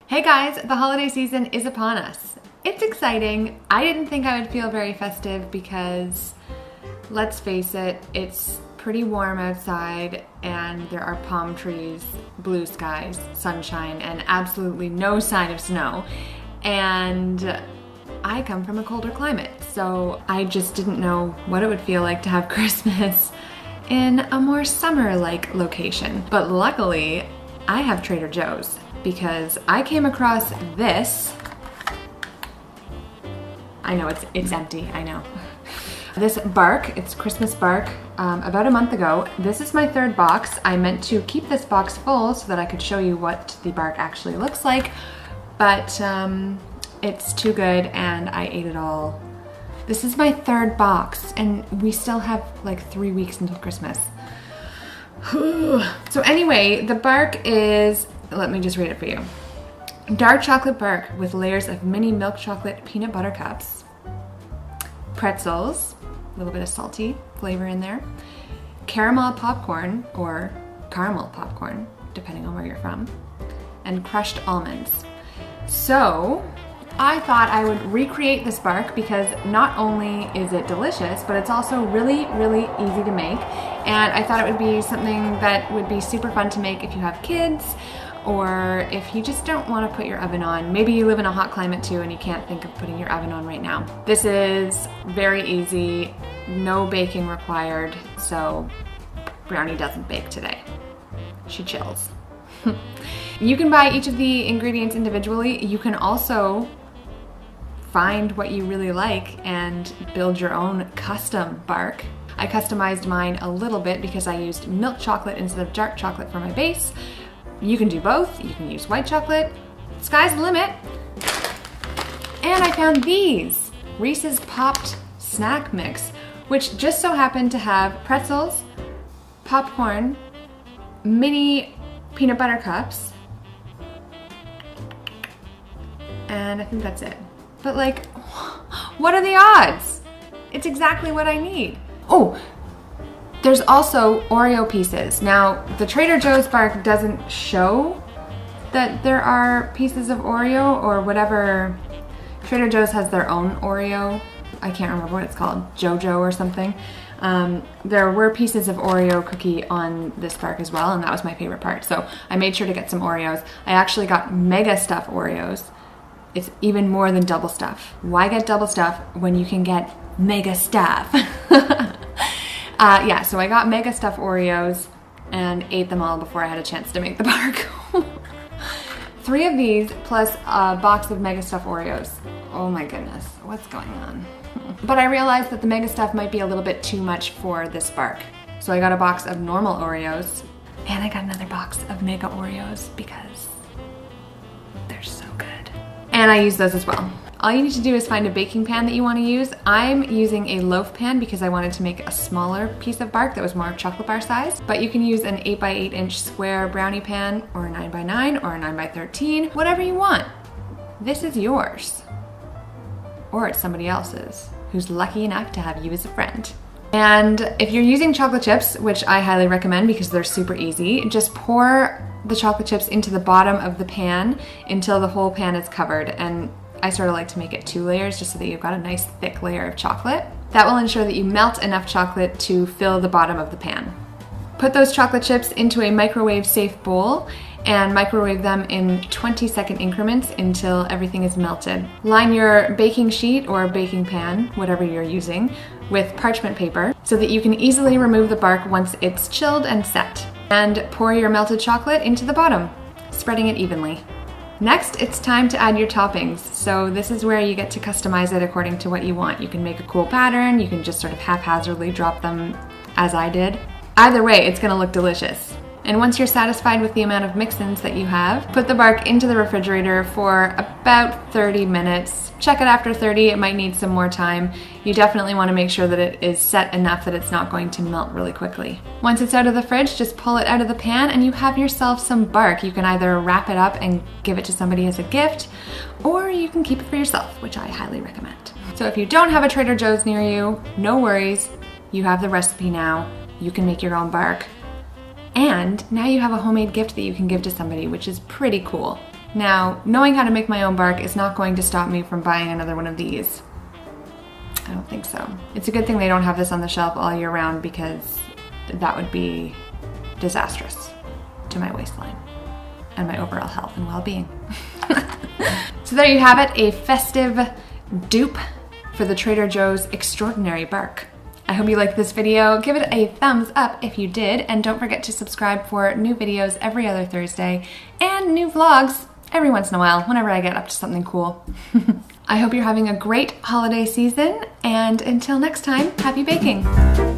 Hey guys, the holiday season is upon us. It's exciting. I didn't think I would feel very festive because, let's face it, it's pretty warm outside and there are palm trees, blue skies, sunshine, and absolutely no sign of snow. And I come from a colder climate, so I just didn't know what it would feel like to have Christmas in a more summer-like location. But luckily, I have Trader Joe's, because I came across this. I know it's empty, I know. This bark, it's Christmas bark, about a month ago. This is my third box. I meant to keep this box full so that I could show you what the bark actually looks like, but it's too good and I ate it all. This is my third box and we still have like 3 weeks until Christmas. So anyway, the bark is, let me just read it for you. Dark chocolate bark with layers of mini milk chocolate peanut butter cups, pretzels, a little bit of salty flavor in there, caramel popcorn or caramel popcorn, depending on where you're from, and crushed almonds. So I thought I would recreate this bark because not only is it delicious, but it's also really, really easy to make. And I thought it would be something that would be super fun to make if you have kids, or if you just don't want to put your oven on. Maybe you live in a hot climate too and you can't think of putting your oven on right now. This is very easy, no baking required, so Brownie doesn't bake today. She chills. You can buy each of the ingredients individually. You can also find what you really like and build your own custom bark. I customized mine a little bit because I used milk chocolate instead of dark chocolate for my base. You can do both. You can use white chocolate. Sky's the limit. And I found these Reese's Popped Snack Mix, which just so happened to have pretzels, popcorn, mini peanut butter cups, and I think that's it. But like, what are the odds? It's exactly what I need. Oh, there's also Oreo pieces. Now, the Trader Joe's bark doesn't show that there are pieces of Oreo or whatever. Trader Joe's has their own Oreo. I can't remember what it's called, JoJo or something. There were pieces of Oreo cookie on this bark as well, and that was my favorite part. So I made sure to get some Oreos. I actually got mega stuff Oreos. It's even more than double stuff. Why get double stuff when you can get mega stuff? Yeah, so I got mega stuff Oreos and ate them all before I had a chance to make the bark. 3 of these plus a box of mega stuff Oreos. Oh my goodness, what's going on? But I realized that the mega stuff might be a little bit too much for this bark. So I got a box of normal Oreos and I got another box of mega Oreos because they're so good. And I use those as well. All you need to do is find a baking pan that you want to use. I'm using a loaf pan because I wanted to make a smaller piece of bark that was more chocolate bar size, but you can use an 8x8 inch square brownie pan or a 9x9 or a 9x13, whatever you want. This is yours. Or it's somebody else's who's lucky enough to have you as a friend. And if you're using chocolate chips, which I highly recommend because they're super easy, just pour the chocolate chips into the bottom of the pan until the whole pan is covered. And I sort of like to make it 2 layers just so that you've got a nice thick layer of chocolate. That will ensure that you melt enough chocolate to fill the bottom of the pan. Put those chocolate chips into a microwave safe bowl and microwave them in 20-second increments until everything is melted. Line your baking sheet or baking pan, whatever you're using, with parchment paper so that you can easily remove the bark once it's chilled and set. And pour your melted chocolate into the bottom, spreading it evenly. Next, it's time to add your toppings. So this is where you get to customize it according to what you want. You can make a cool pattern, you can just sort of haphazardly drop them as I did. Either way, it's gonna look delicious. And once you're satisfied with the amount of mix-ins that you have, put the bark into the refrigerator for about 30 minutes. Check it after 30, it might need some more time. You definitely want to make sure that it is set enough that it's not going to melt really quickly. Once it's out of the fridge, just pull it out of the pan and you have yourself some bark. You can either wrap it up and give it to somebody as a gift, or you can keep it for yourself, which I highly recommend. So if you don't have a Trader Joe's near you, no worries. You have the recipe now. You can make your own bark. And now you have a homemade gift that you can give to somebody, which is pretty cool. Now, knowing how to make my own bark is not going to stop me from buying another one of these. I don't think so. It's a good thing they don't have this on the shelf all year round because that would be disastrous to my waistline and my overall health and well-being. So there you have it, a festive dupe for the Trader Joe's Extraordinary Bark. I hope you liked this video. Give it a thumbs up if you did, and don't forget to subscribe for new videos every other Thursday and new vlogs every once in a while whenever I get up to something cool. I hope you're having a great holiday season, and until next time, happy baking!